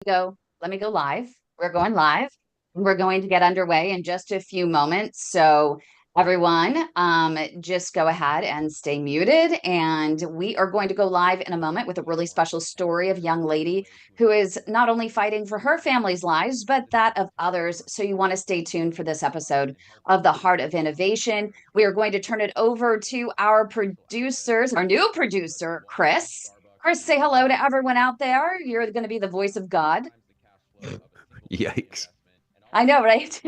Let me go live. We're going live. We're going to get underway in just a few moments. So everyone, just go ahead and stay muted. And we are going to go live in a moment with a really special story of a young lady who is not only fighting for her family's lives, but that of others. So you want to stay tuned for this episode of The Heart of Innovation. We are going to turn it over to our producers, our new producer, Chris. Chris, say hello to everyone out there. You're going to be the voice of God. Yikes. I know, right?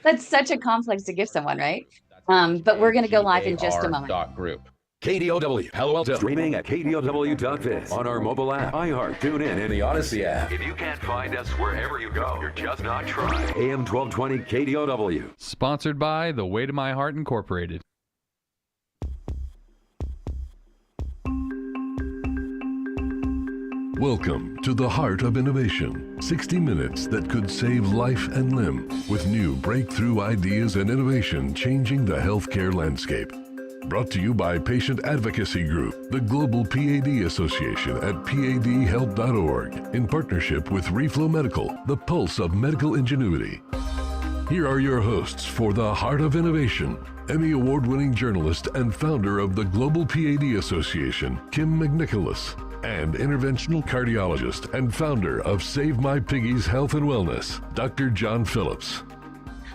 That's such a complex to give someone, right? But we're going to go live in just a moment. Group. KDOW, Palo Alto. Streaming at KDOW.biz. On our mobile app, iHeart, TuneIn, and the Odyssey app. If you can't find us wherever you go, you're just not trying. AM 1220 KDOW. Sponsored by The Way to My Heart Incorporated. Welcome to the Heart of Innovation, 60 minutes that could save life and limb, with new breakthrough ideas and innovation changing the healthcare landscape. Brought to you by Patient Advocacy Group, the Global PAD Association at padhelp.org, in partnership with Reflow Medical, the pulse of medical ingenuity. Here are your hosts for the Heart of Innovation, Emmy Award-winning journalist and founder of the Global PAD Association, Kym McNicholas, and interventional cardiologist and founder of Save My Piggies Health and Wellness, Dr. John Phillips.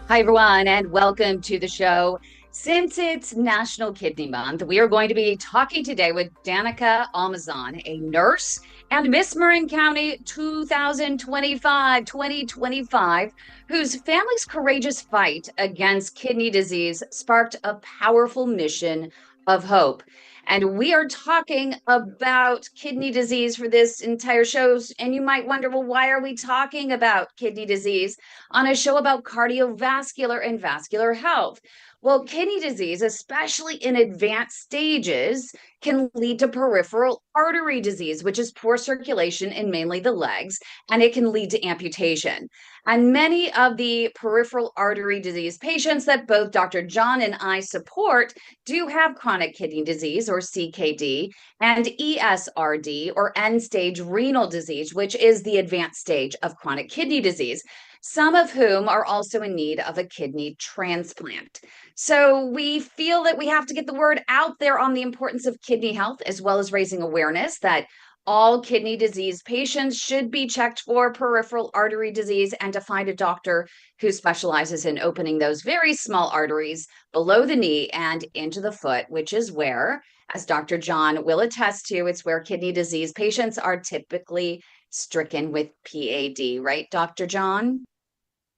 Hi, everyone, and welcome to the show. Since it's National Kidney Month, we are going to be talking today with Danica Almazan, a nurse and Miss Marin County 2025, whose family's courageous fight against kidney disease sparked a powerful mission of hope. And we are talking about kidney disease for this entire show. And you might wonder, well, why are we talking about kidney disease on a show about cardiovascular and vascular health? Well, kidney disease, especially in advanced stages, can lead to peripheral artery disease, which is poor circulation in mainly the legs, and it can lead to amputation. And many of the peripheral artery disease patients that both Dr. John and I support do have chronic kidney disease, or CKD, and ESRD, or end-stage renal disease, which is the advanced stage of chronic kidney disease, some of whom are also in need of a kidney transplant. So we feel that we have to get the word out there on the importance of kidney health, as well as raising awareness that all kidney disease patients should be checked for peripheral artery disease and to find a doctor who specializes in opening those very small arteries below the knee and into the foot, which is where, as Dr. John will attest to, it's where kidney disease patients are typically stricken with PAD, right, Dr. John?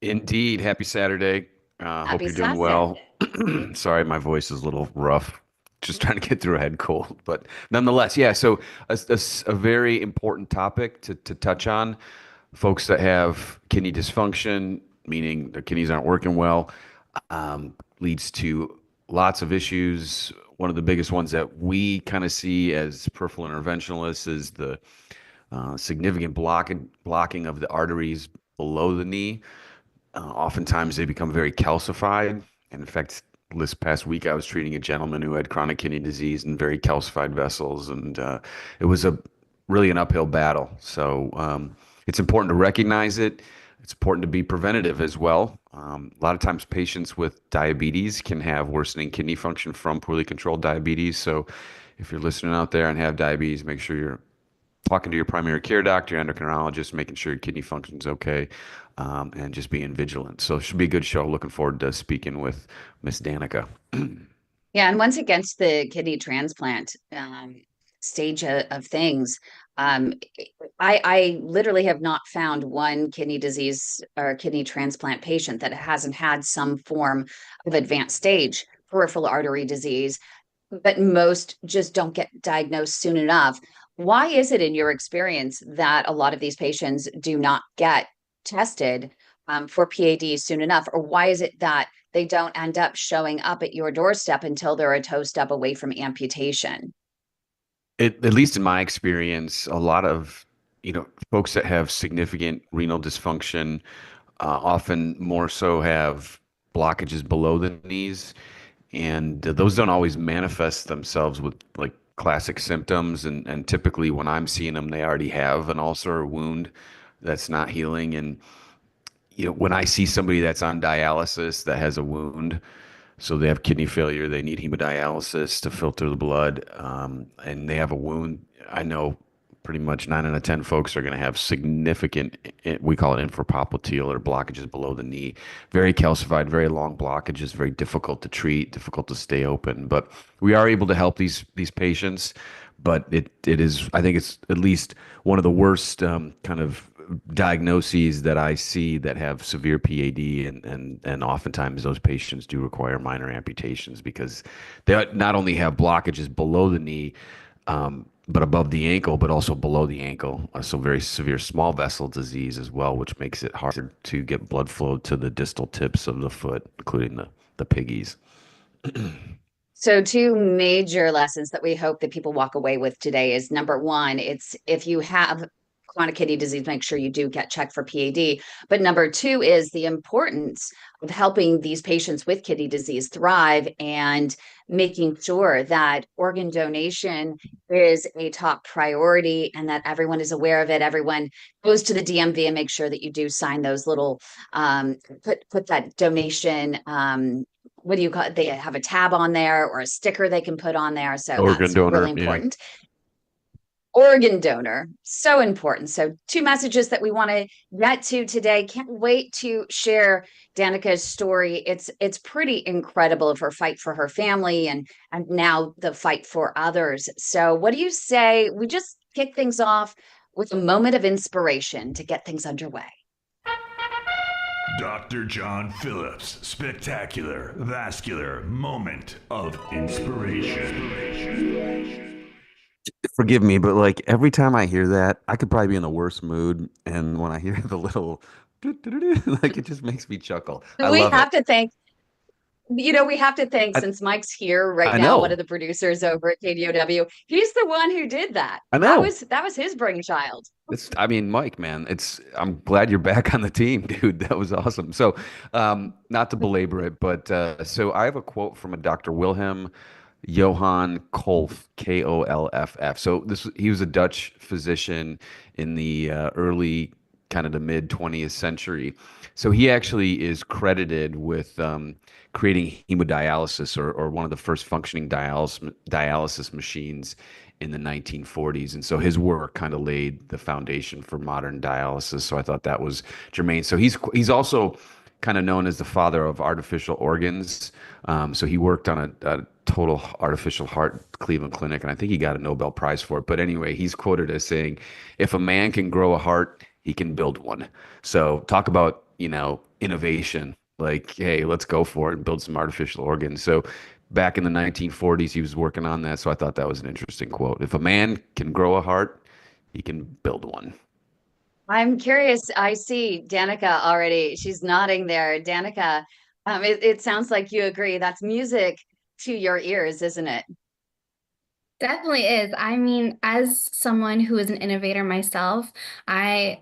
Indeed. Happy Saturday. Hope you're doing Saturday. well. Sorry, my voice is a little rough. Just trying to get through a head cold. But nonetheless, yeah, so a very important topic to touch on. Folks that have kidney dysfunction, meaning their kidneys aren't working well, leads to lots of issues. One of the biggest ones that we kind of see as peripheral interventionalists is the significant blocking of the arteries below the knee. Oftentimes they become very calcified. And in fact, this past week I was treating a gentleman who had chronic kidney disease and very calcified vessels, and it was really an uphill battle. So it's important to recognize it. It's important to be preventative as well. A lot of times patients with diabetes can have worsening kidney function from poorly controlled diabetes. So if you're listening out there and have diabetes, make sure you're talking to your primary care doctor, your endocrinologist, making sure your kidney function's okay, and just being vigilant. So it should be a good show. Looking forward to speaking with Miss Danica. Yeah, and once against the kidney transplant stage of things, I literally have not found one kidney disease or kidney transplant patient that hasn't had some form of advanced stage peripheral artery disease, but most just don't get diagnosed soon enough. Why is it, in your experience, that a lot of these patients do not get tested for PAD soon enough? Or why is it that they don't end up showing up at your doorstep until they're a toe step away from amputation? At least in my experience, a lot of folks that have significant renal dysfunction often more so have blockages below the knees, and those don't always manifest themselves with like classic symptoms. And typically when I'm seeing them, they already have an ulcer or wound that's not healing. And, when I see somebody that's on dialysis that has a wound, so they have kidney failure, they need hemodialysis to filter the blood, and they have a wound, I know pretty much 9 out of 10 folks are going to have significant, we call it infrapopliteal or blockages below the knee, very calcified, very long blockages, very difficult to treat, difficult to stay open. But we are able to help these patients. But it is, I think it's at least one of the worst kind of diagnoses that I see that have severe PAD, and oftentimes those patients do require minor amputations because they not only have blockages below the knee, but above the ankle, but also below the ankle. So very severe small vessel disease as well, which makes it hard to get blood flow to the distal tips of the foot, including the piggies. So two major lessons that we hope that people walk away with today is, number one, it's if you have chronic kidney disease, make sure you do get checked for PAD. But number two is the importance of helping these patients with kidney disease thrive and making sure that organ donation is a top priority and that everyone is aware of it. Everyone goes to the DMV and make sure that you do sign those little, put that donation, what do you call it? They have a tab on there or a sticker they can put on there. So Organ that's donor, really important. Organ donor, so important. So two messages that we want to get to today. Can't wait to share Danica's story. It's pretty incredible of her fight for her family and now the fight for others. So what do you say? We just kick things off with a moment of inspiration to get things underway. Dr. John Phillips' spectacular vascular moment of inspiration. Forgive me, but like every time I hear that, I could probably be in the worst mood. And when I hear the little, like it just makes me chuckle. We have to thank, since Mike's here right now, one of the producers over at KDOW, he's the one who did that. I know. That was his brainchild. Mike, man, I'm glad you're back on the team, dude. That was awesome. So, not to belabor it, but so I have a quote from a Dr. Wilhelm Johann Kolff, Kolff. So he was a Dutch physician in the early kind of the mid 20th century. So he actually is credited with creating hemodialysis or one of the first functioning dialysis machines in the 1940s. And so his work kind of laid the foundation for modern dialysis. So I thought that was germane. So he's also kind of known as the father of artificial organs. So he worked on a total artificial heart Cleveland Clinic, and I think he got a Nobel Prize for it. But anyway, he's quoted as saying, if a man can grow a heart, he can build one. So talk about, innovation, like, hey, let's go for it and build some artificial organs. So back in the 1940s, he was working on that. So I thought that was an interesting quote. If a man can grow a heart, he can build one. I'm curious. I see Danica already. She's nodding there. Danica, it sounds like you agree. That's music to your ears, isn't it? Definitely is. I mean, as someone who is an innovator myself, I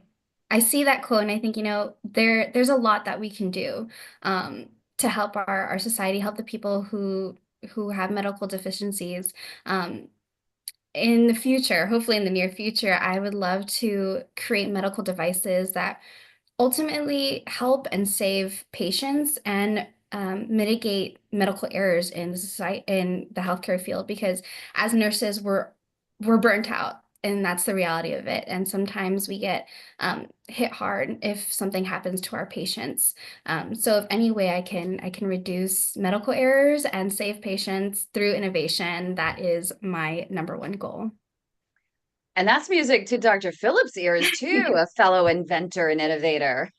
see that quote and I think, there's a lot that we can do to help our society, help the people who have medical deficiencies. In the future, hopefully in the near future, I would love to create medical devices that ultimately help and save patients and mitigate medical errors in the society, in the healthcare field, because as nurses, we're burnt out, and that's the reality of it. And sometimes we get hit hard if something happens to our patients. So if any way I can reduce medical errors and save patients through innovation, that is my number one goal. And that's music to Dr. Phillips' ears too, a fellow inventor and innovator.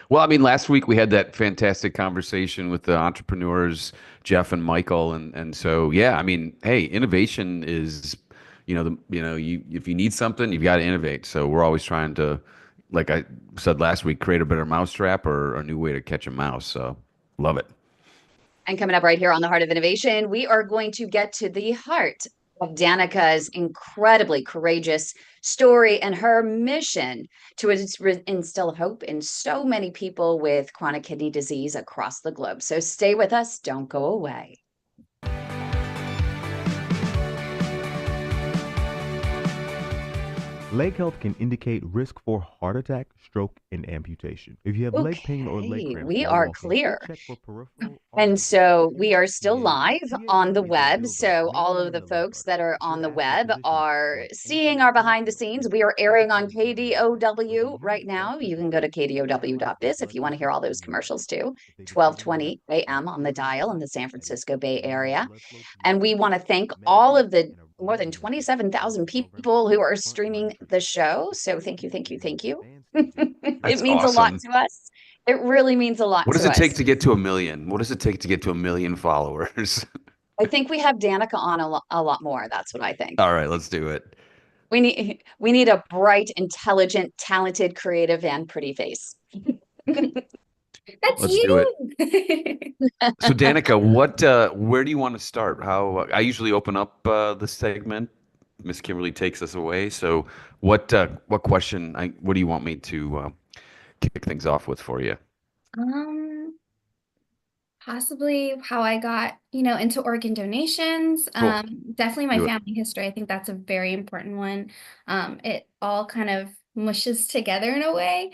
Well, I mean, last week we had that fantastic conversation with the entrepreneurs, Jeff and Michael. And so, yeah, I mean, hey, innovation is, if you need something, you've got to innovate. So we're always trying to, like I said last week, create a better mousetrap or a new way to catch a mouse. So love it. And coming up right here on the Heart of Innovation, we are going to get to the heart of Danica's incredibly courageous story and her mission to instill hope in so many people with chronic kidney disease across the globe. So stay with us. Don't go away. Leg health can indicate risk for heart attack, stroke, and amputation. If you have leg pain or leg Okay, cramps we while are walking, clear. check for peripheral And artery so we disease. are still CAD. live CAD on the is a web. buildup So all mainly of in the the leg folks artery. that are If on you're the asking web physicians are for an seeing our behind the anti-peripheral scenes. test, We are airing on typically recommend KDOW whether right you now. doctor You can go to kdow.biz if you want to hear all those commercials too. 12:20 a.m. on the dial in the San Francisco Bay Area. And we want to thank all of the more than 27,000 people who are streaming the show. So thank you, thank you, thank you. It That's means a lot awesome. to us. It really means a lot What does to it take us. to get to 1 million? What does it take to get to 1 million followers? I think we have Danica on a lot more. That's what I think. All right, let's do it. We need a bright, intelligent, talented, creative, and pretty face. That's Let's do it. you. So Danica, where do you want to start? How I usually open up the segment. Miss Kimberly takes us away. So what question? What do you want me to kick things off with for you? Um, Possibly how I got, into organ donations. Cool. Definitely my Do it. family history. I think that's a very important one. It all kind of mushes together in a way.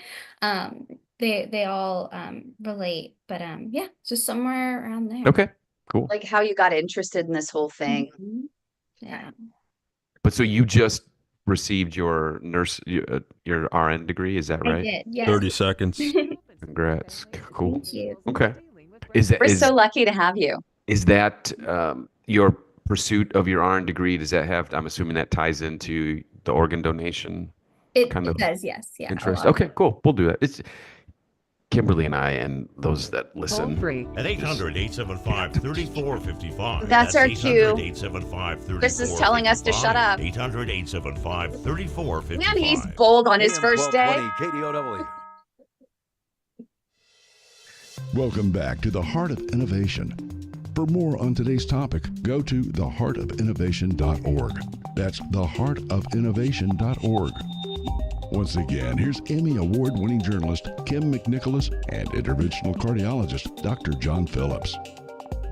They all relate, but yeah, just somewhere around there. Okay, cool. Like how you got interested in this whole thing. Yeah. But so you just received your your RN degree, is that I right? did, yes. 30 seconds. Congrats. Cool. Thank you. Okay. We're so lucky to have you. Is that your pursuit of your RN degree? Does that have? I'm assuming that ties into the organ donation It kind of does, yes. Yeah. a interest. lot. Okay, cool. We'll do that. It's Kimberly and I and those that listen. At 800-875-3455. That's our cue. 800-875-3455. Chris is telling us to shut up. 800-875-3455. Man, he's bold on his first day. KDOW. Welcome back to the Heart of Innovation. For more on today's topic, go to theheartofinnovation.org. That's theheartofinnovation.org. Once again, here's Emmy Award-winning journalist Kym McNicholas and interventional cardiologist Dr. John Phillips.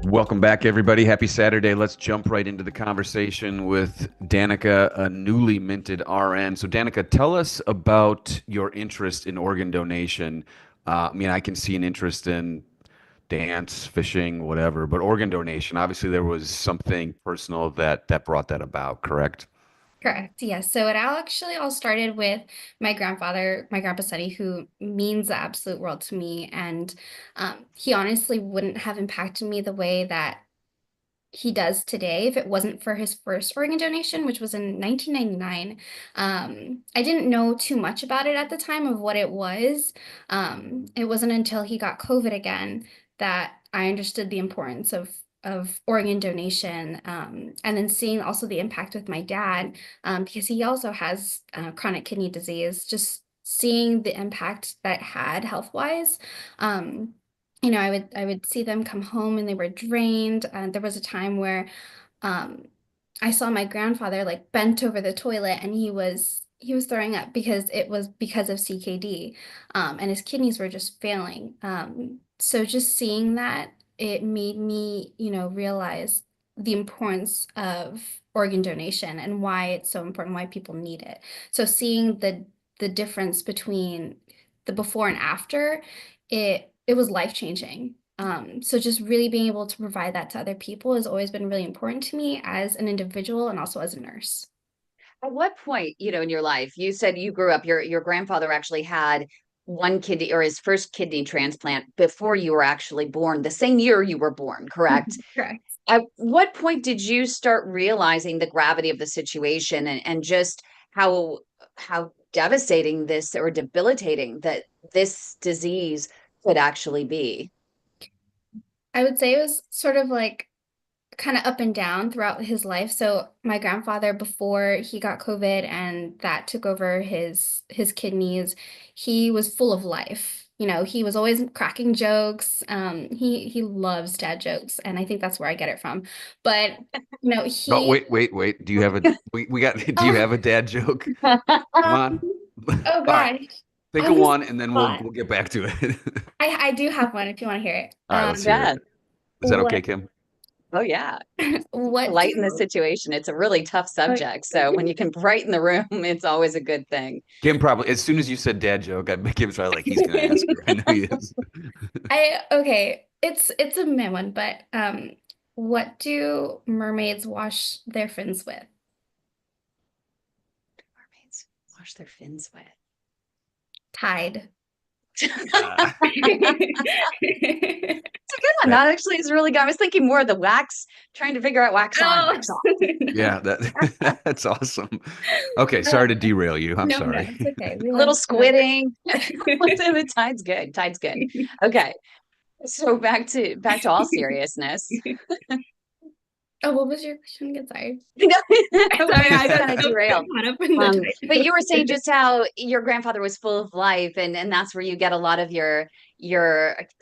Welcome back, everybody. Happy Saturday. Let's jump right into the conversation with Danica, a newly minted RN. So, Danica, tell us about your interest in organ donation. I can see an interest in dance, fishing, whatever, but organ donation, obviously there was something personal that brought that about, correct? Correct. Yes. So it actually all started with my grandfather, my grandpa Seti, who means the absolute world to me. And he honestly wouldn't have impacted me the way that he does today if it wasn't for his first organ donation, which was in 1999. I didn't know too much about it at the time of what it was. It wasn't until he got COVID again that I understood the importance of organ donation, and then seeing also the impact with my dad, because he also has chronic kidney disease, just seeing the impact that it had health-wise. I would see them come home and they were drained. There was a time where I saw my grandfather like bent over the toilet and he was throwing up because it was because of CKD, and his kidneys were just failing. So just seeing that, it made me, realize the importance of organ donation and why it's so important, why people need it. So seeing the difference between the before and after, it was life-changing. So just really being able to provide that to other people has always been really important to me as an individual and also as a nurse. At what point, in your life, you said you grew up, your grandfather actually had one kidney or his first kidney transplant before you were actually born, the same year you were born, correct? Correct. At what point did you start realizing the gravity of the situation and just how devastating this or debilitating that this disease could actually be? I would say it was sort of like kind of up and down throughout his life. So my grandfather, before he got COVID and that took over his kidneys, he was full of life. He was always cracking jokes. He loves dad jokes, and I think that's where I get it from. But he. Oh, wait. Do you have a we got? Do you have a dad joke? Come on. Oh All God. right. Think of one, and then we'll get back to it. I do have one if you want to hear it. All right, let's hear it. Is that okay, Kym? Oh, yeah. What Lighten the do situation. It's a really tough subject. So when you can brighten the room, it's always a good thing. Kim probably, as soon as you said dad joke, Kim's probably like, he's going to ask her. I know he is. okay, it's a meh one, but what do mermaids wash their fins with? Mermaids wash their fins with. Tide. It's a good one. That actually is really good. I was thinking more of the wax, trying to figure out wax on, wax off. Yeah, that's awesome. Okay, sorry to derail you. I'm No, sorry. it's okay. A little squidding. The tide's good. Tide's good. Okay. So back to all seriousness. Oh, what was your question again? Sorry. Sorry, I got kind of derailed. But you were saying just how your grandfather was full of life, and that's where you get a lot of your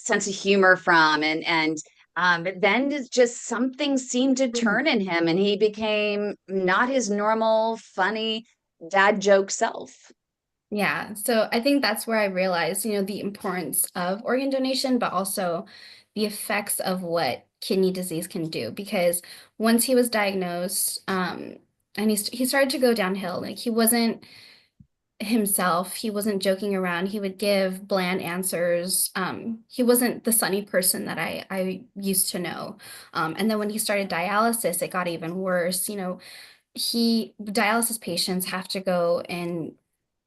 sense of humor from, and then it's just something seemed to turn in him, and he became not his normal funny dad joke self. Yeah, so I think that's where I realized, the importance of organ donation, but also the effects of what kidney disease can do. Because once he was diagnosed, and he started to go downhill, like he wasn't himself, he wasn't joking around, he would give bland answers. He wasn't the sunny person that I used to know. And then when he started dialysis, it got even worse. Dialysis patients have to go in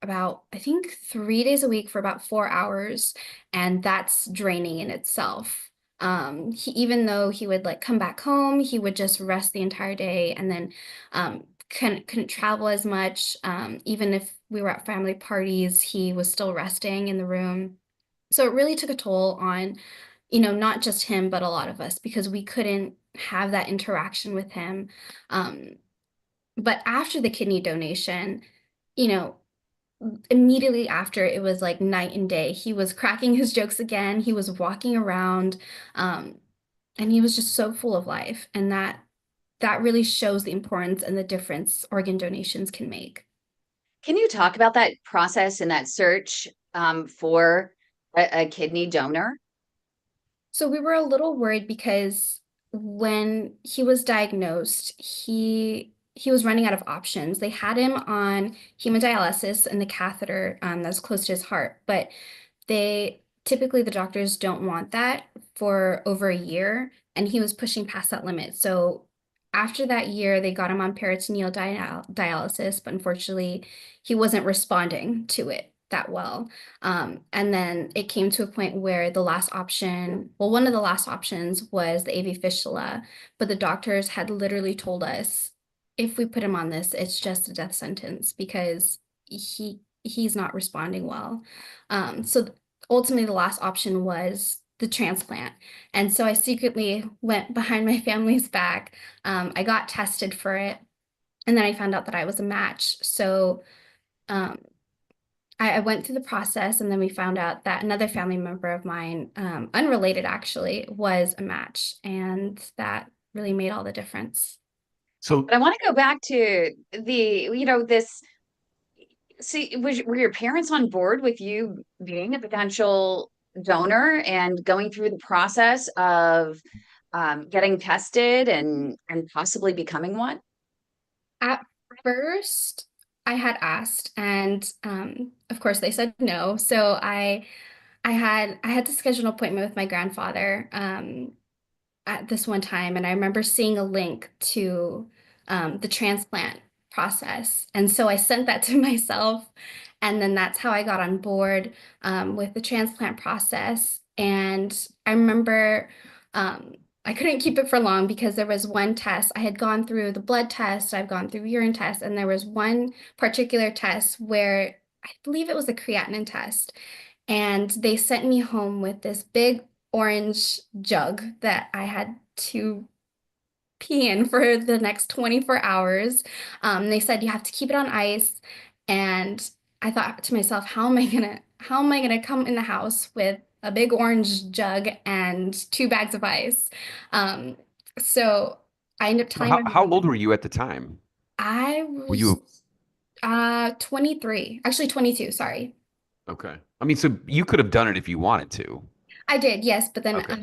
about, I think, 3 days a week for about 4 hours, and that's draining in itself. Even though he would like come back home, he would just rest the entire day, and then couldn't travel as much. Even if we were at family parties, he was still resting in the room. So it really took a toll on, not just him, but a lot of us, because we couldn't have that interaction with him. But after the kidney donation, immediately after, it was like night and day. He was cracking his jokes again. He was walking around, and he was just so full of life. And that really shows the importance and the difference organ donations can make. Can you talk about that process and that search for a kidney donor? So we were a little worried because when he was diagnosed, he was running out of options. They had him on hemodialysis and the catheter that was close to his heart, but typically the doctors don't want that for over a year, and he was pushing past that limit. So after that year, they got him on peritoneal dialysis, but unfortunately, he wasn't responding to it that well. And then it came to a point where one of the last options was the AV fistula, but the doctors had literally told us, if we put him on this, it's just a death sentence because he's not responding well. So ultimately, the last option was the transplant. And so I secretly went behind my family's back. I got tested for it, and then I found out that I was a match. So I went through the process, and then we found out that another family member of mine, unrelated actually, was a match, and that really made all the difference. But I want to go back to this. See, were your parents on board with you being a potential donor and going through the process of getting tested and possibly becoming one? At first, I had asked, and of course they said no. So I had to schedule an appointment with my grandfather at this one time, and I remember seeing a link to the transplant process. And so I sent that to myself, and then that's how I got on board with the transplant process. And I remember I couldn't keep it for long because there was one test. I had gone through the blood test, I've gone through urine tests, and there was one particular test where I believe it was a creatinine test. And they sent me home with this big orange jug that I had to pee in for the next 24 hours. They said you have to keep it on ice. And I thought to myself, how am I gonna come in the house with a big orange jug and 2 bags of ice? So I ended up telling How old were you at the time? I was 23, actually 22, sorry. Okay. I mean, so you could have done it if you wanted to. I did, yes, but then Okay.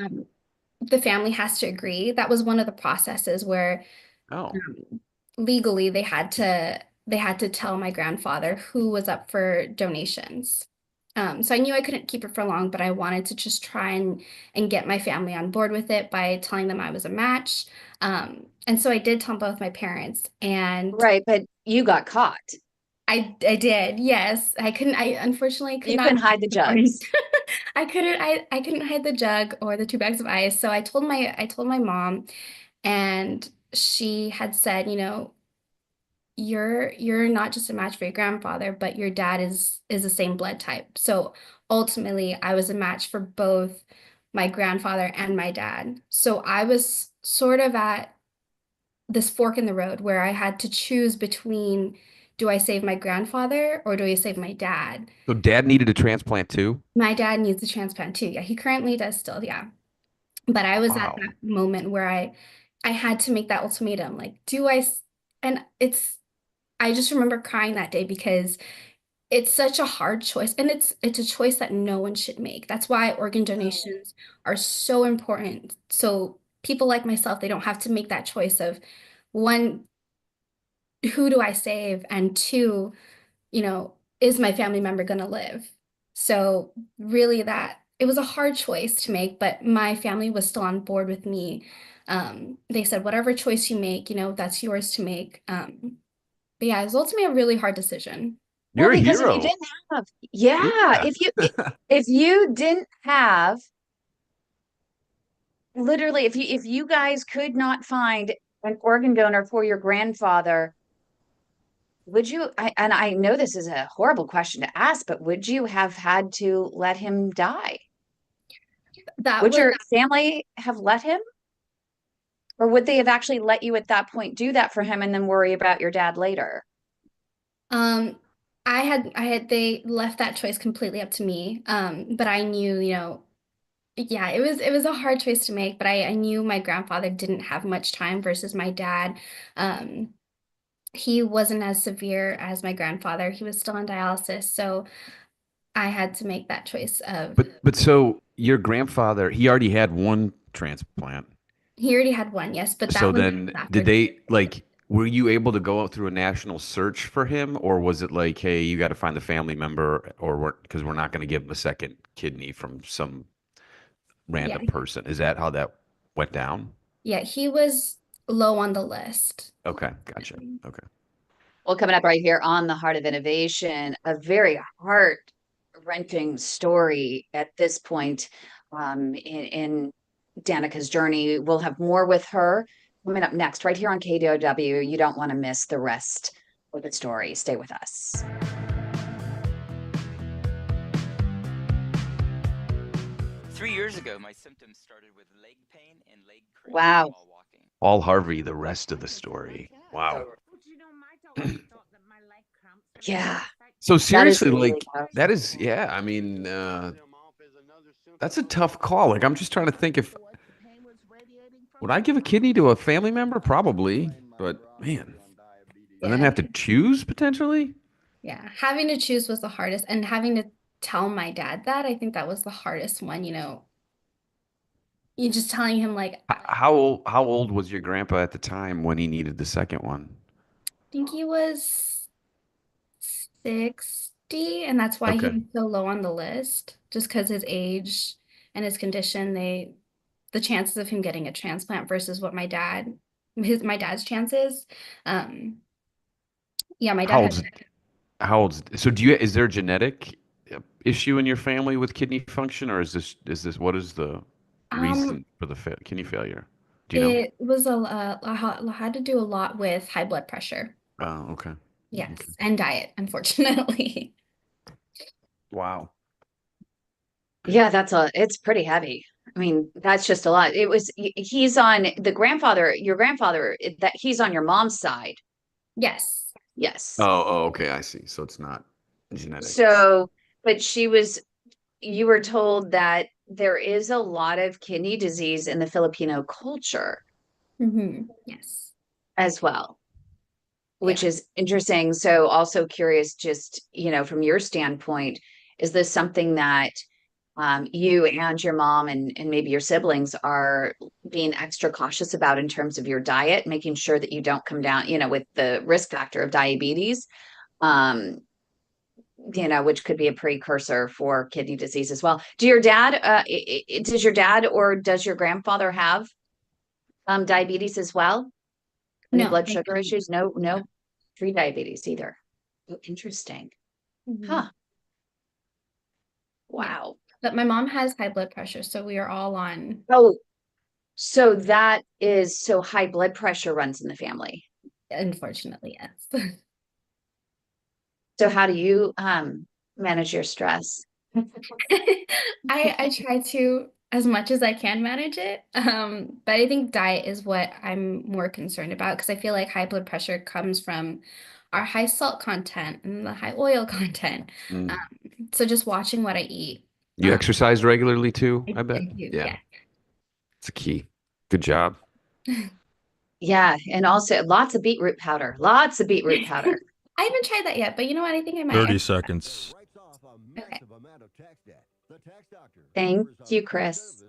the family has to agree. That was one of the processes where Oh, legally they had to tell my grandfather who was up for donations. So I knew I couldn't keep it for long, but I wanted to just try and get my family on board with it by telling them I was a match. And so I did tell both my parents, and Right, but you got caught. I did. Yes, I unfortunately could You not couldn't hide the hide. jugs. I couldn't hide the jug or the 2 bags of ice. So I told my mom, and she had said, you're not just a match for your grandfather, but your dad is the same blood type. So ultimately, I was a match for both my grandfather and my dad. So I was sort of at this fork in the road where I had to choose between, do I save my grandfather or do I save my dad? so dad needed a transplant too? My dad needs a transplant too. Yeah, he currently does still. Yeah. But I was at Wow. that moment where I had to make that ultimatum. Like, and I just remember crying that day because it's such a hard choice, and it's a choice that no one should make. That's why organ donations are so important. So people like myself, they don't have to make that choice of, one, who do I save? And two, is my family member going to live? So really, that it was a hard choice to make, but my family was still on board with me. They said, whatever choice you make, that's yours to make. But yeah, it was ultimately a really hard decision. Well, You're a because if you hero. didn't have, yeah, Yeah. if you didn't have, literally, if you guys could not find an organ donor for your grandfather, would you, and I know this is a horrible question to ask, but would you have had to let him die? That Would was your family have let him? Or would they have actually let you at that point do that for him and then worry about your dad later? um they left that choice completely up to me. But I knew, yeah, it was a hard choice to make, but I knew my grandfather didn't have much time versus my dad. Um, he wasn't as severe as my grandfather. He was still on dialysis, so I had to make that choice of, But so your grandfather, he already had one transplant. he already had one, yes, but So that was then after. did they like were you able to go out through a national search for him, or was it like, hey, you got to find the family member, or because we're not going to give him a second kidney from some Yeah, random person? Is that how that went down? yeah, he was low on the list. Okay, gotcha. Okay. Well, coming up right here on the Heart of Innovation, a very heart-wrenching story at this point in Danica's journey. We'll have more with her coming up next, right here on KDOW. You don't want to miss the rest of the story. Stay with us. 3 years ago, my symptoms started with leg pain and leg cramps Wow. while walking. Paul Harvey, the rest of the story. Wow. Yeah, So that is seriously, really like tough. that is, yeah, I mean, that's a tough call. Like I'm just trying to think if would I give a kidney to a family member? Probably, but man, and then Yeah, have to choose potentially? yeah. Having to choose was the hardest, and having to tell my dad that, I think that was the hardest one, You just telling him, like, I How old was your grandpa at the time when he needed the second one? think he was 60, and that's why he Okay. was so low on the list, just because his age and his condition, the chances of him getting a transplant versus what my dad's chances. Um, yeah, my dad How had. old's how old's so do you is there a genetic issue in your family with kidney function, or is this what is the Um, reason for the kidney failure? Do you know? it was had to do a lot with high blood pressure. Oh, okay. Okay. Yes, and diet, unfortunately. Wow. Yeah, it's pretty heavy. I mean, that's just a lot. He's on your grandfather, that he's on your mom's side. Yes. Yes. Oh, okay, I see. So it's not genetic. So, but you were told that there is a lot of kidney disease in the Filipino culture Yes. as well, which Yeah. is interesting. So also curious, just, from your standpoint, is this something that you and your mom and maybe your siblings are being extra cautious about in terms of your diet, making sure that you don't come down, with the risk factor of diabetes, which could be a precursor for kidney disease as well. Does your dad or does your grandfather have diabetes as well? Any No, blood they sugar don't. issues? No pre-diabetes either. Oh, interesting. Huh. Wow. But my mom has high blood pressure, so we are all on. Oh, so high blood pressure runs in the family. Unfortunately, yes. So how do you manage your stress? I try to as much as I can manage it. But I think diet is what I'm more concerned about because I feel like high blood pressure comes from our high salt content and the high oil content. So just watching what I eat. You exercise regularly too, I bet. I do, Yeah. It's a key. Good job. Yeah, and also lots of beetroot powder. Lots of beetroot powder. I haven't tried that yet, but you know what? I think I might. 30 seconds. Okay. Thank you, Chris.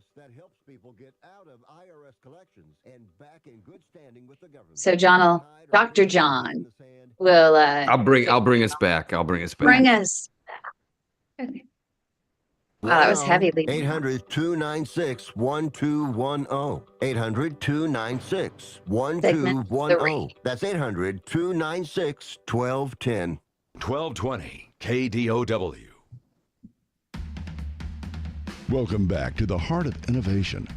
So Dr. John will I'll bring us back. bring us. Okay. Wow, that was heavy. 800-296-1210. 800-296-1210. That's 800-296-1210. 1220 KDOW. Welcome back to the Heart of Innovation.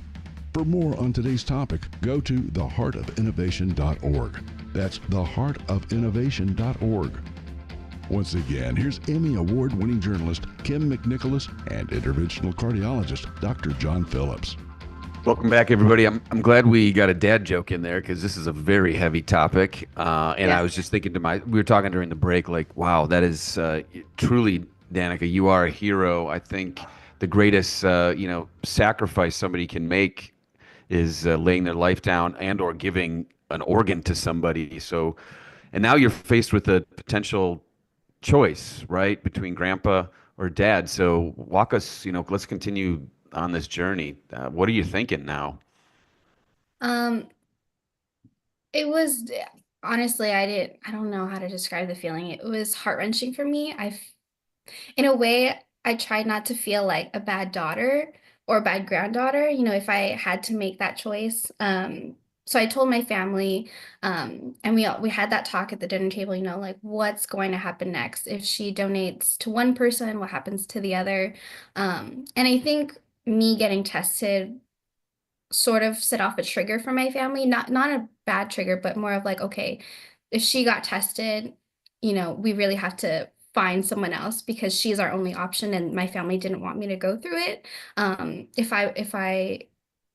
For more on today's topic, go to theheartofinnovation.org. That's theheartofinnovation.org. Once again, here's Emmy Award-winning journalist Kym McNicholas and interventional cardiologist Dr. John Phillips. Welcome back, everybody. I'm glad we got a dad joke in there because this is a very heavy topic. I was just thinking we were talking during the break, like, wow, that is truly, Danica, you are a hero. I think the greatest, sacrifice somebody can make is laying their life down and or giving an organ to somebody. So, and now you're faced with a potential choice, right, between grandpa or dad. So walk us, let's continue on this journey. What are you thinking now? It was honestly, I don't know how to describe the feeling. It was heart-wrenching for me. In a way, I tried not to feel like a bad daughter or a bad granddaughter, if I had to make that choice. So I told my family, and we had that talk at the dinner table, like what's going to happen next? If she donates to one person, what happens to the other? And I think me getting tested sort of set off a trigger for my family, not a bad trigger, but more of like, okay, if she got tested, we really have to find someone else because she's our only option, and my family didn't want me to go through it.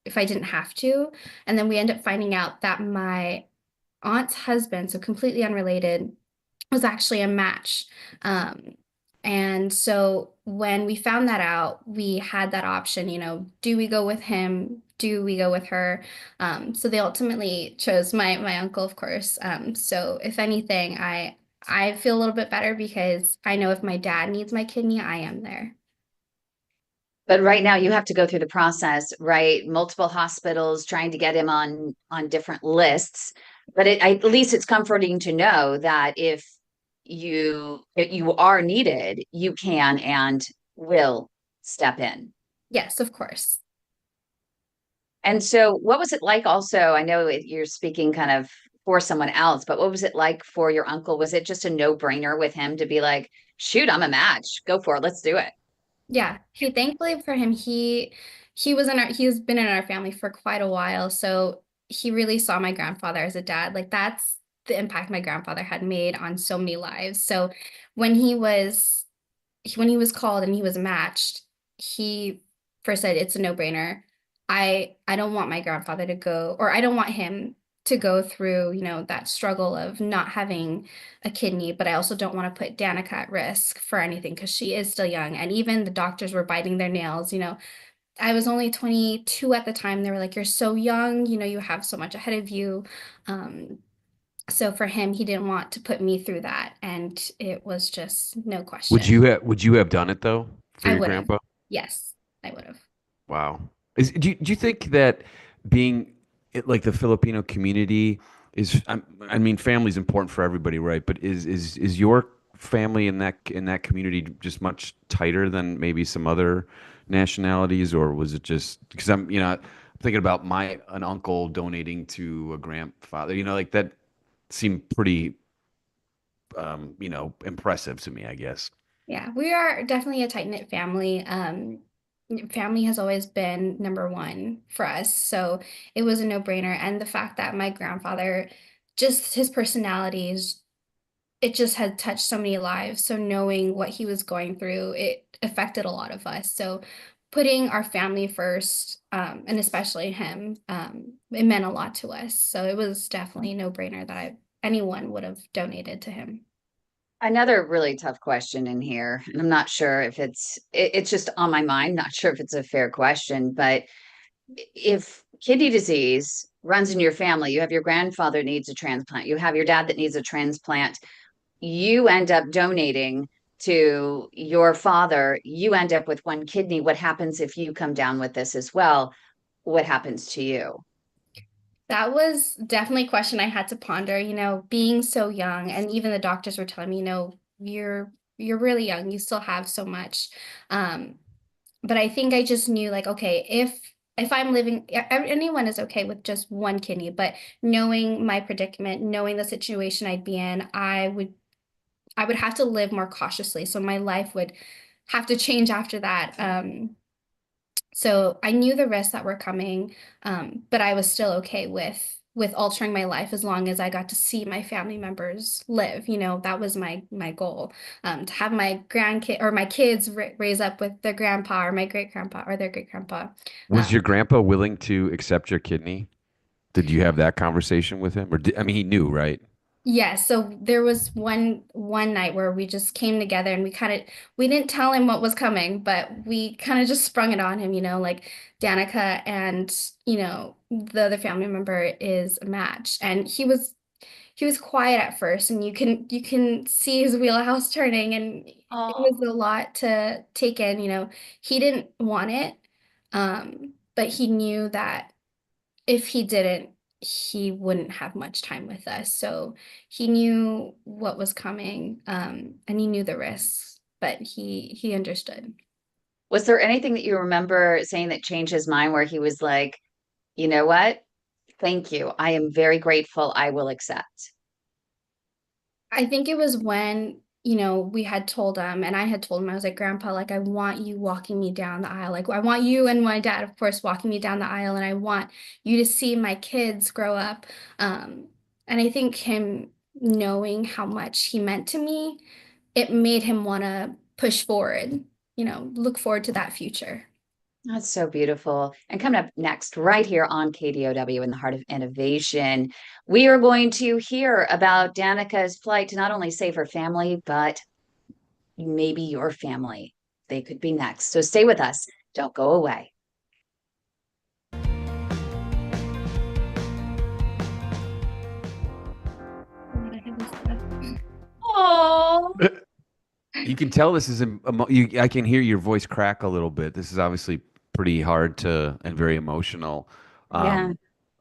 If I didn't have to. And then we end up finding out that my aunt's husband, so completely unrelated, was actually a match. And so when we found that out, we had that option, do we go with him? Do we go with her? So they ultimately chose my uncle, of course. So if anything, I feel a little bit better because I know if my dad needs my kidney, I am there. But right now you have to go through the process, right? Multiple hospitals trying to get him on different lists. But at least it's comforting to know that if you are needed, you can and will step in. Yes, of course. And so what was it like also? I know you're speaking kind of for someone else, but what was it like for your uncle? Was it just a no-brainer with him to be like, shoot, I'm a match. Go for it. Let's do it. Yeah, thankfully for him, he's been in our family for quite a while. So he really saw my grandfather as a dad. Like that's the impact my grandfather had made on so many lives. So when he was called and he was matched, he first said, it's a no-brainer. I don't want my grandfather to go, or I don't want him to go through, that struggle of not having a kidney, but I also don't want to put Danica at risk for anything because she is still young. And even the doctors were biting their nails, I was only 22 at the time. They were like, you're so young, you have so much ahead of you. So for him, he didn't want to put me through that. And it was just no question. Would you have done it though for your grandpa? Yes. I would have. Wow. Do you think that being like the Filipino community is, I mean, family is important for everybody, right? But is your family in that community just much tighter than maybe some other nationalities, or was it just because I'm thinking about an uncle donating to a grandfather, like that seemed pretty impressive to me, I guess. Yeah, we are definitely a tight-knit family. Family has always been number one for us, so it was a no-brainer. And the fact that my grandfather, just his personalities, it just had touched so many lives. So knowing what he was going through, it affected a lot of us. So putting our family first, and especially him, it meant a lot to us. So it was definitely a no-brainer that anyone would have donated to him. Another really tough question in here, and I'm not sure if it's just on my mind, not sure if it's a fair question, but if kidney disease runs in your family, you have your grandfather needs a transplant, you have your dad that needs a transplant, you end up donating to your father, you end up with one kidney. What happens if you come down with this as well? What happens to you? That was definitely a question I had to ponder, being so young, and even the doctors were telling me, you're really young, you still have so much. But I think I just knew, like, okay, if I'm living, anyone is okay with just one kidney, but knowing my predicament, knowing the situation I'd be in, I would have to live more cautiously. So my life would have to change after that. So I knew the risks that were coming, but I was still okay with altering my life as long as I got to see my family members live. That was my goal, to have my grandkid or my kids raise up with their grandpa or my great grandpa or their great grandpa. Was your grandpa willing to accept your kidney? Did you have that conversation with him, or I mean, he knew, right? Yeah, so there was one night where we just came together and we didn't tell him what was coming, but we kind of just sprung it on him, like Danica and the other family member is a match. And he was quiet at first, and you can see his wheelhouse turning, and it was a lot to take in. He didn't want it, but he knew that if he didn't, he wouldn't have much time with us. So he knew what was coming, and he knew the risks, but he understood. Was there anything that you remember saying that changed his mind where he was like, you know what? Thank you. I am very grateful. I will accept. I think it was when, we had told him, and I had told him, I was like, Grandpa, like, I want you walking me down the aisle. Like, I want you and my dad, of course, walking me down the aisle, and I want you to see my kids grow up. And I think him knowing how much he meant to me, it made him want to push forward, look forward to that future. That's so beautiful. And coming up next, right here on KDOW in the Heart of Innovation, we are going to hear about Danica's plight to not only save her family, but maybe your family. They could be next. So stay with us. Don't go away. Oh. You can tell this is I can hear your voice crack a little bit. This is obviously pretty hard and very emotional. Yeah.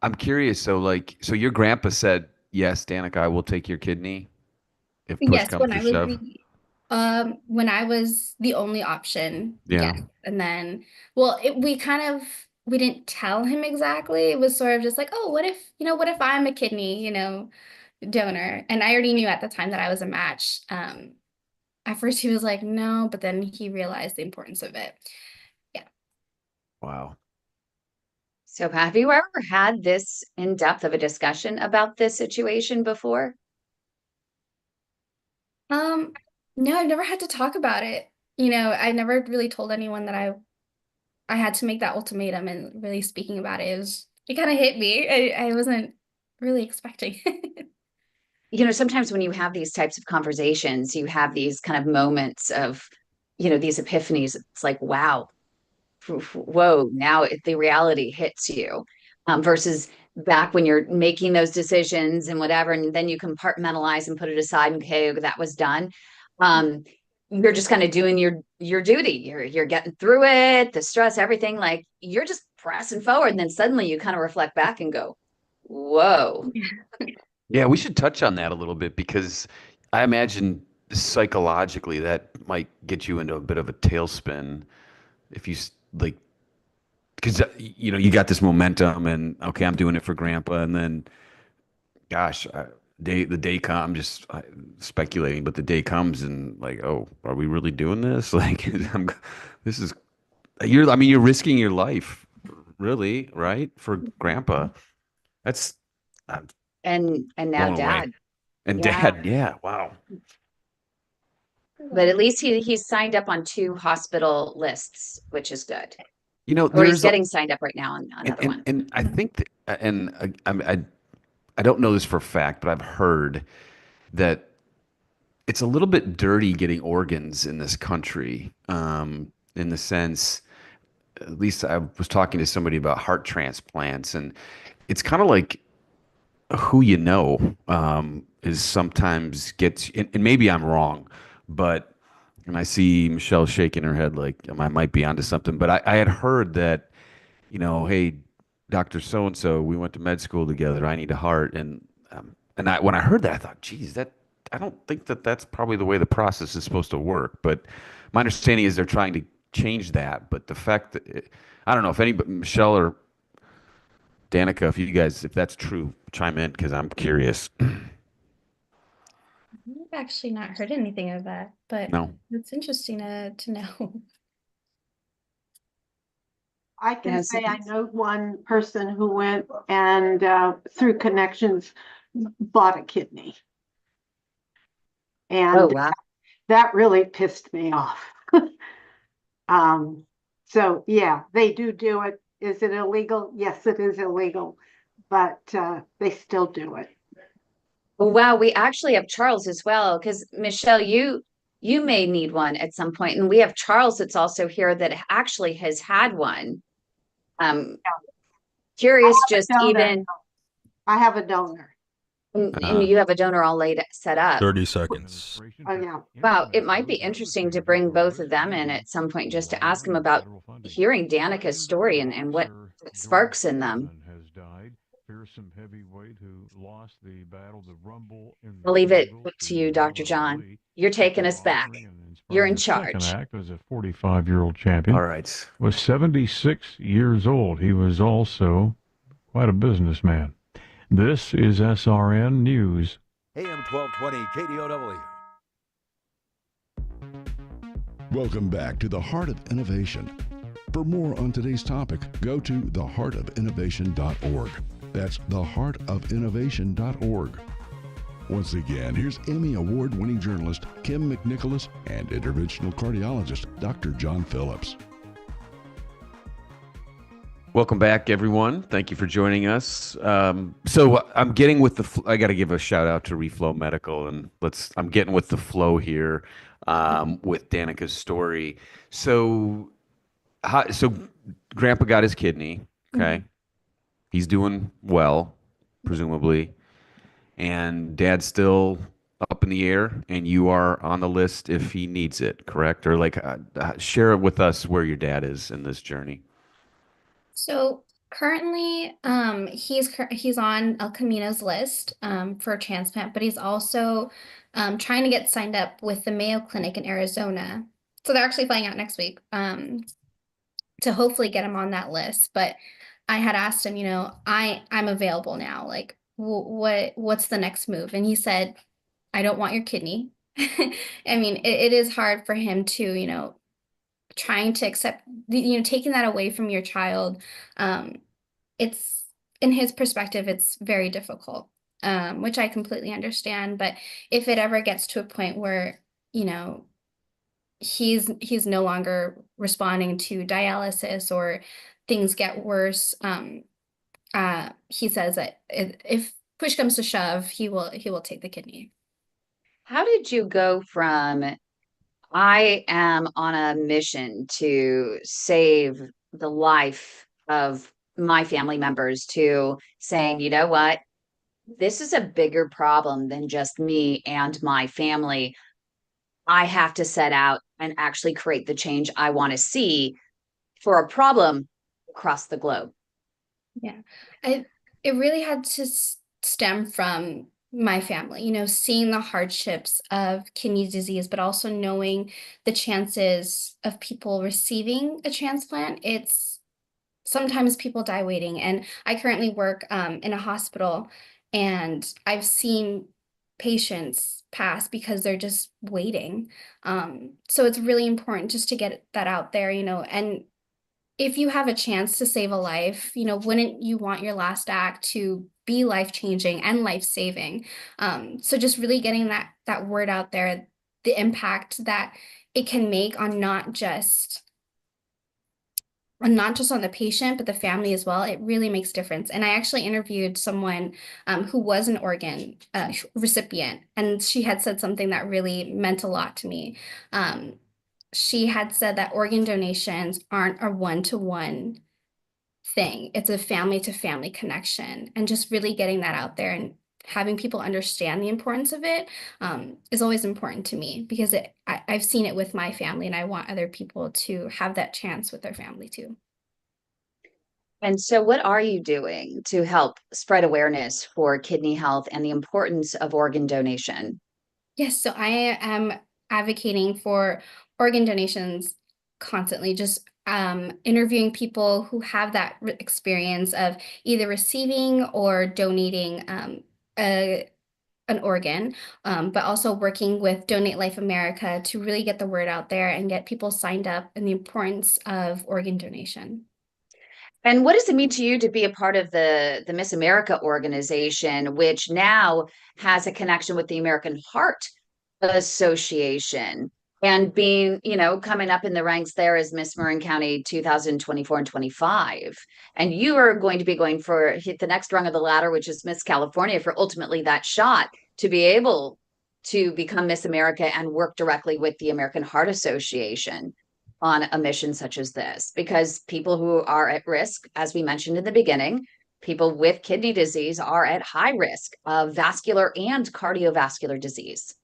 I'm curious. So your grandpa said, yes, Danica, I will take your kidney if push Yes, comes to shove. When I was the only option, Yeah. yes. And then, well, we didn't tell him exactly. It was sort of just like, oh, what if I'm a kidney, donor? And I already knew at the time that I was a match. At first he was like, no, but then he realized the importance of it. Yeah. Wow. So have you ever had this in-depth of a discussion about this situation before? No, I've never had to talk about it. I never really told anyone that I had to make that ultimatum, and really speaking about it, it kind of hit me. I wasn't really expecting. Sometimes when you have these types of conversations, you have these kind of moments of, these epiphanies. It's like, wow, whoa, now the reality hits you, versus back when you're making those decisions and whatever, and then you compartmentalize and put it aside and, okay, that was done. you're just kind of doing your duty. You're getting through it, the stress, everything. Like you're just pressing forward, and then suddenly you kind of reflect back and go, "Whoa." Yeah, we should touch on that a little bit because I imagine psychologically that might get you into a bit of a tailspin if you like, because you got this momentum and okay, I'm doing it for Grandpa, and then gosh, the day comes. I'm just speculating, but the day comes and like, oh, are we really doing this? Like, this is I mean, you're risking your life, really, right, for Grandpa. That's I'm And now blown away. Dad. And Yeah. Dad, yeah, wow. But at least he's signed up on 2 hospital lists, which is good. Or he's There's getting signed up right now on another one. and I think that, and I don't know this for a fact, but I've heard that it's a little bit dirty getting organs in this country, in the sense, at least I was talking to somebody about heart transplants, and it's kind of like who you know, is sometimes gets, and maybe I'm wrong, but, and I see Michelle shaking her head like I might be onto something, but I had heard that, hey, Dr. So and so, we went to med school together. I need a heart, and when I heard that, I thought, geez, I don't think that that's probably the way the process is supposed to work. But my understanding is they're trying to change that. But the fact that I don't know if anybody, Michelle or Danica, if that's true, chime in because I'm curious. I've actually not heard anything of that, but No. it's interesting to know. I can say I know one person who went and through connections bought a kidney. And that really pissed me off. So yeah, they do it. Is it illegal? Yes, it is illegal, but they still do it. Wow, we actually have Charles as well, because Michelle, you may need one at some point, and we have Charles that's also here that actually has had one. Curious, just even. I have a donor. And you have a donor all set up. 30 seconds. Oh yeah. Wow, it might be interesting to bring both of them in at some point just to ask them about hearing Danica's story and what sparks in them. I'll leave it to you, Dr. John. You're taking us back. You're in charge. Second act was a 45-year-old champion. All right. Was 76 years old. He was also quite a businessman. This is SRN News. AM 1220 KDOW. Welcome back to the Heart of Innovation. For more on today's topic, go to theheartofinnovation.org. That's theheartofinnovation.org. Once again, here's Emmy Award-winning journalist Kym McNicholas and interventional cardiologist Dr. John Phillips. Welcome back, everyone. Thank you for joining us. So I'm getting with I got to give a shout out to Reflow Medical, and I'm getting with the flow here with Danica's story. So Grandpa got his kidney. Okay, he's doing well, presumably, and Dad's still up in the air, and you are on the list if he needs it. Correct? Or share it with us where your dad is in this journey. So currently, he's on El Camino's list for transplant, but he's also trying to get signed up with the Mayo Clinic in Arizona. So they're actually flying out next week to hopefully get him on that list. But I had asked him, I'm available now. Like, what's the next move? And he said, I don't want your kidney. I mean, it is hard for him to, trying to accept, taking that away from your child. It's, in his perspective, it's very difficult, which I completely understand. But if it ever gets to a point where, he's no longer responding to dialysis or things get worse, he says that if push comes to shove, he will take the kidney. How did you go from I am on a mission to save the life of my family members to saying, you know what, this is a bigger problem than just me and my family. I have to set out and actually create the change I want to see for a problem across the globe? Yeah, it really had to stem from my family, seeing the hardships of kidney disease, but also knowing the chances of people receiving a transplant. It's sometimes people die waiting. And I currently work in a hospital, and I've seen patients pass because they're just waiting. So it's really important just to get that out there, and if you have a chance to save a life, wouldn't you want your last act to be life-changing and life-saving? So just really getting that word out there, the impact that it can make on not just on the patient, but the family as well, it really makes difference. And I actually interviewed someone who was an organ recipient, and she had said something that really meant a lot to me. She had said that organ donations aren't a one-to-one thing. It's a family-to-family connection. And just really getting that out there and having people understand the importance of it is always important to me, because I've seen it with my family, and I want other people to have that chance with their family too. And so what are you doing to help spread awareness for kidney health and the importance of organ donation? Yes, so I am advocating for organ donations constantly, just interviewing people who have that experience of either receiving or donating an organ, but also working with Donate Life America to really get the word out there and get people signed up in the importance of organ donation. And what does it mean to you to be a part of the Miss America organization, which now has a connection with the American Heart Association, and being, coming up in the ranks there as Miss Marin County 2024 and 25. And you are going to be going for hit the next rung of the ladder, which is Miss California, for ultimately that shot to be able to become Miss America and work directly with the American Heart Association on a mission such as this, because people who are at risk, as we mentioned in the beginning, people with kidney disease are at high risk of vascular and cardiovascular disease.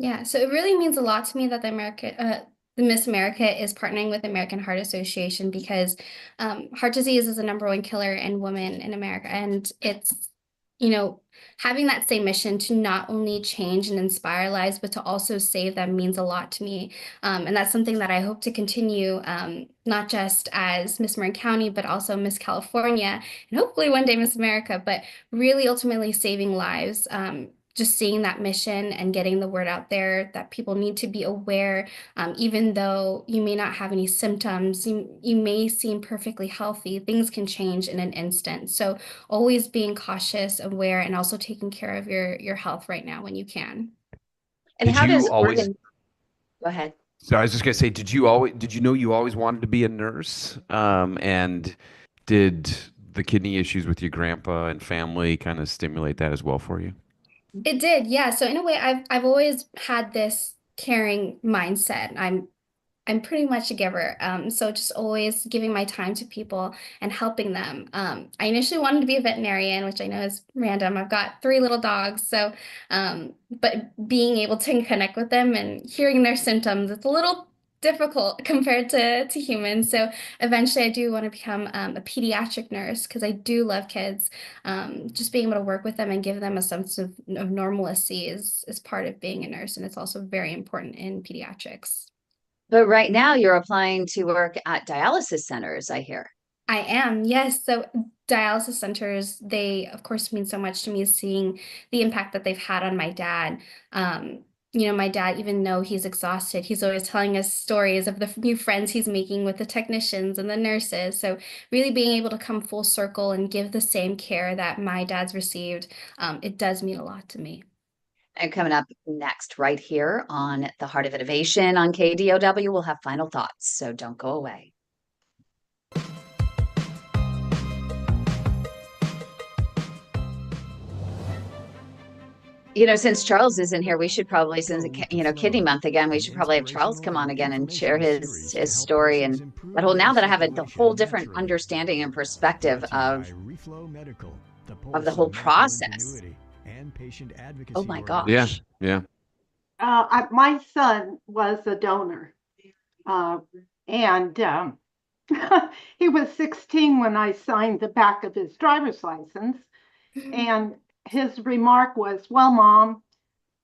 Yeah, so it really means a lot to me that the Miss America is partnering with the American Heart Association, because heart disease is the #1 killer in women in America. And it's, having that same mission to not only change and inspire lives, but to also save them means a lot to me. And that's something that I hope to continue, not just as Miss Marin County, but also Miss California, and hopefully one day Miss America, but really ultimately saving lives. Just seeing that mission and getting the word out there that people need to be aware, even though you may not have any symptoms, you may seem perfectly healthy, things can change in an instant. So always being cautious, aware, and also taking care of your health right now when you can. And how does organ... Go ahead. So I was just gonna say, did you know you always wanted to be a nurse? And did the kidney issues with your grandpa and family kind of stimulate that as well for you? It did, yeah. So in a way, I've always had this caring mindset. I'm pretty much a giver. So just always giving my time to people and helping them. I initially wanted to be a veterinarian, which I know is random. I've got 3 little dogs. So, but being able to connect with them and hearing their symptoms, it's a little difficult compared to humans. So eventually I do want to become a pediatric nurse, because I do love kids. Just being able to work with them and give them a sense of normalcy is part of being a nurse. And it's also very important in pediatrics. But right now you're applying to work at dialysis centers, I hear. I am, yes. So dialysis centers, they of course mean so much to me, seeing the impact that they've had on my dad. My dad, even though he's exhausted, he's always telling us stories of the new friends he's making with the technicians and the nurses. So really being able to come full circle and give the same care that my dad's received, it does mean a lot to me. And coming up next, right here on The Heart of Innovation on KDOW, we'll have final thoughts, so don't go away. Since Charles isn't here, we should probably, since Kidney Month again, we should probably have Charles come on again and share his story and that whole. Now that I have the whole different understanding and perspective of the whole process. Oh my gosh! Yeah. My son was a donor, and he was 16 when I signed the back of his driver's license. And his remark was, well, Mom,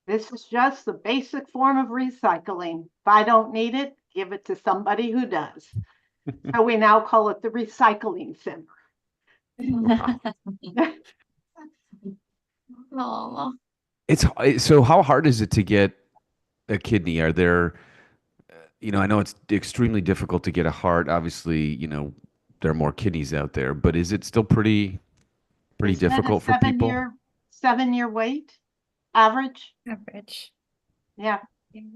this is just the basic form of recycling. If I don't need it, give it to somebody who does. So we now call it the recycling center. Aw. So how hard is it to get a kidney? Are there, I know it's extremely difficult to get a heart. Obviously, there are more kidneys out there, but is it still pretty difficult for people? 7-year wait average. Yeah.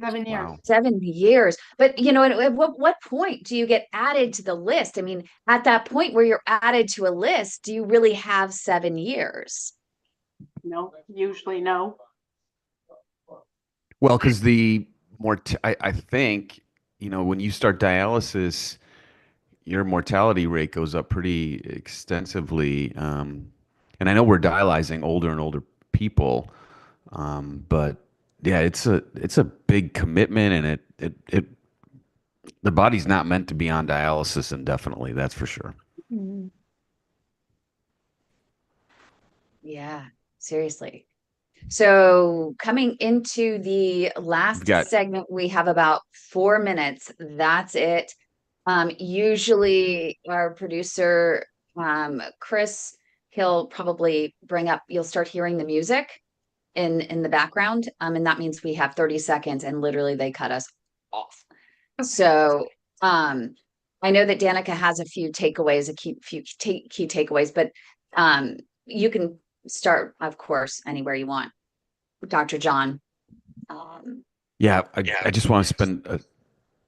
7 years. Wow. 7 years. But at what point do you get added to the list? I mean, at that point where you're added to a list, do you really have 7 years? No, usually no. Well, because I think, when you start dialysis, your mortality rate goes up pretty extensively. And I know we're dialyzing older and older people, but yeah, it's a big commitment, and the body's not meant to be on dialysis indefinitely. That's for sure. Yeah, seriously. So coming into the last segment, we have about 4 minutes. That's it. Usually our producer, Chris, he'll probably you'll start hearing the music in the background. And that means we have 30 seconds and literally they cut us off. So, I know that Danica has a few takeaways, few key takeaways, but, you can start, of course, anywhere you want. Dr. John. Yeah, I just want to spend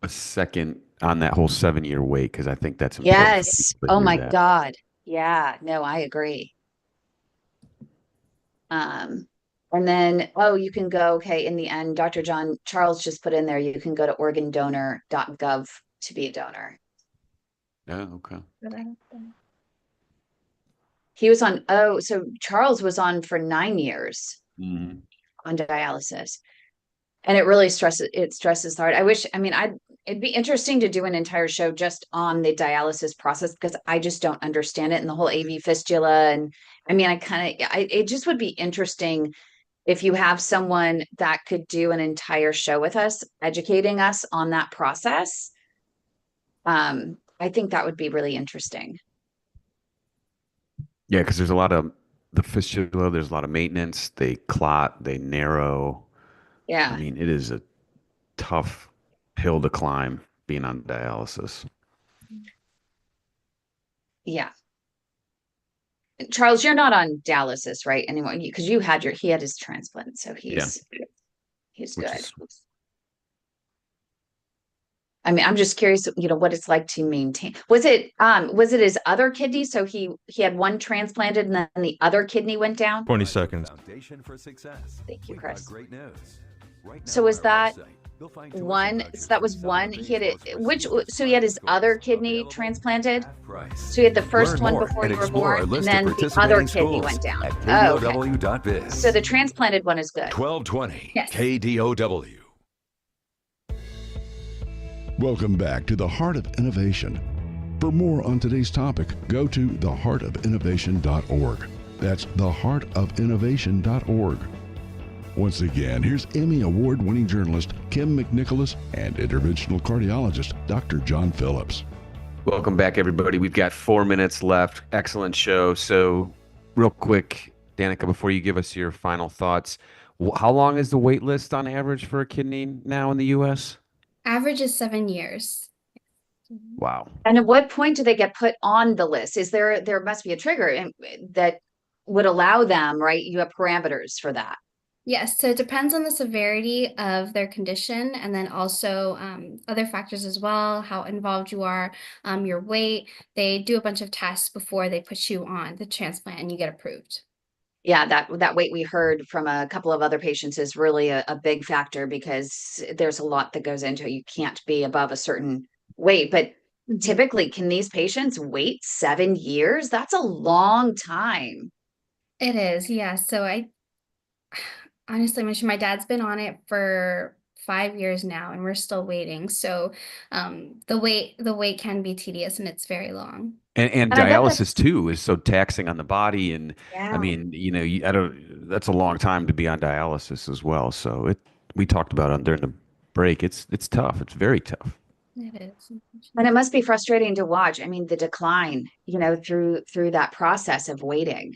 a second on that whole 7-year wait, because I think that's important. Yes. Oh my God. Yeah, no, I agree. And then, you can go, okay, in the end, Dr. John, Charles just put in there, you can go to organdonor.gov to be a donor. Oh, okay. He was on, so Charles was on for 9 years on dialysis. And it really stresses the heart. It'd be interesting to do an entire show just on the dialysis process, because I just don't understand it, and the whole AV fistula. And it just would be interesting if you have someone that could do an entire show with us, educating us on that process. I think that would be really interesting. Yeah, because there's a lot of the fistula, there's a lot of maintenance. They clot, they narrow. Yeah. I mean, it is a tough hill to climb being on dialysis. Yeah. Charles, you're not on dialysis, right, anymore? Because he had his transplant, so he's good. I'm just curious, what it's like to maintain. Was it his other kidney? So he had one transplanted and then the other kidney went down? 20 seconds. Foundation for success. Thank you, We've Chris. got great news. Right So now was on our that website, you'll find tools one? about So that was your one. He had celebrating so he had his other kidney transplanted. So he had the first Learn one more before and you were explore our born, and list then of the other participating kidney schools went down. at Oh, okay. KDOW.biz. So the transplanted one is good. 1220 Yes. KDOW. Welcome back to the Heart of Innovation. For more on today's topic, go to theheartofinnovation.org. That's theheartofinnovation.org. Once again, here's Emmy Award-winning journalist Kym McNicholas and interventional cardiologist Dr. John Phillips. Welcome back, everybody. We've got 4 minutes left. Excellent show. So real quick, Danica, before you give us your final thoughts, how long is the wait list on average for a kidney now in the U.S.? Average is 7 years. Wow. And at what point do they get put on the list? There must be a trigger that would allow them, right? You have parameters for that. Yes, so it depends on the severity of their condition, and then also other factors as well, how involved you are, your weight. They do a bunch of tests before they put you on the transplant and you get approved. Yeah, that weight we heard from a couple of other patients is really a big factor, because there's a lot that goes into it. You can't be above a certain weight, but typically, can these patients wait 7 years? That's a long time. It is, yeah. So honestly, my dad's been on it for 5 years now, and we're still waiting. So the wait can be tedious, and it's very long. And I bet dialysis too is so taxing on the body, and I yeah. mean, I don't. That's a long time to be on dialysis as well. So we talked about it during the break. It's tough. It's very tough. It is. And it must be frustrating to watch. I mean, the decline, through that process of waiting.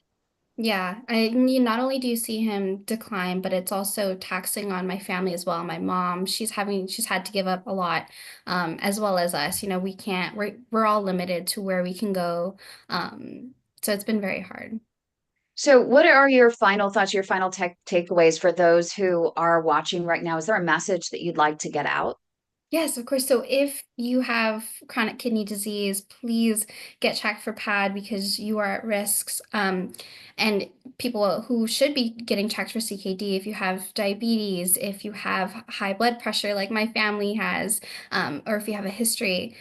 Yeah, not only do you see him decline, but it's also taxing on my family as well. My mom, she's had to give up a lot, as well as us. We're all limited to where we can go. So it's been very hard. So what are your final thoughts, your final takeaways for those who are watching right now? Is there a message that you'd like to get out? Yes, of course. So if you have chronic kidney disease, please get checked for PAD because you are at risks. And people who should be getting checked for CKD, if you have diabetes, if you have high blood pressure like my family has, or if you have a history,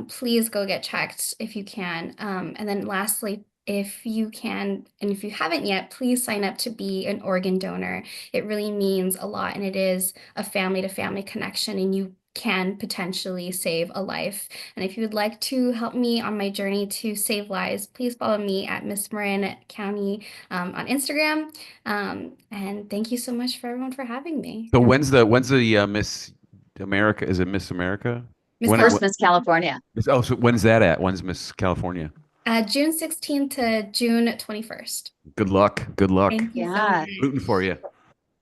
please go get checked if you can. And then lastly, if you can, and if you haven't yet, please sign up to be an organ donor. It really means a lot, and it is a family-to-family connection, and you can potentially save a life. And if you would like to help me on my journey to save lives, please follow me at Miss Marin County on Instagram. And thank you so much for everyone for having me. So when's the Miss America? Is it Miss America? Miss California. Oh, so when's that at? When's Miss California? June 16th to June 21st. Good luck. Good luck. Thank you so Yeah. much. Rooting for you.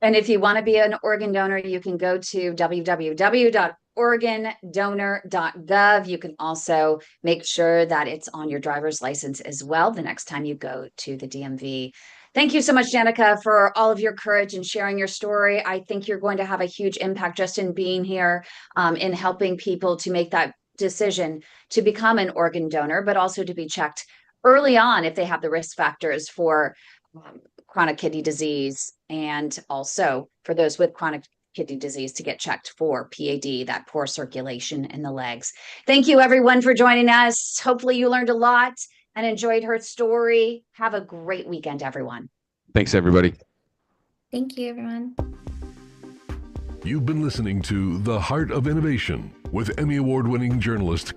And if you want to be an organ donor, you can go to www.organdonor.gov. You can also make sure that it's on your driver's license as well the next time you go to the DMV. Thank you so much, Danica, for all of your courage and sharing your story. I think you're going to have a huge impact just in being here, in helping people to make that decision to become an organ donor, but also to be checked early on if they have the risk factors for chronic kidney disease, and also for those with chronic kidney disease to get checked for PAD, that poor circulation in the legs. Thank you, everyone, for joining us. Hopefully you learned a lot and enjoyed her story. Have a great weekend, everyone. Thanks, everybody. Thank you, everyone. You've been listening to The Heart of Innovation with Emmy Award-winning journalist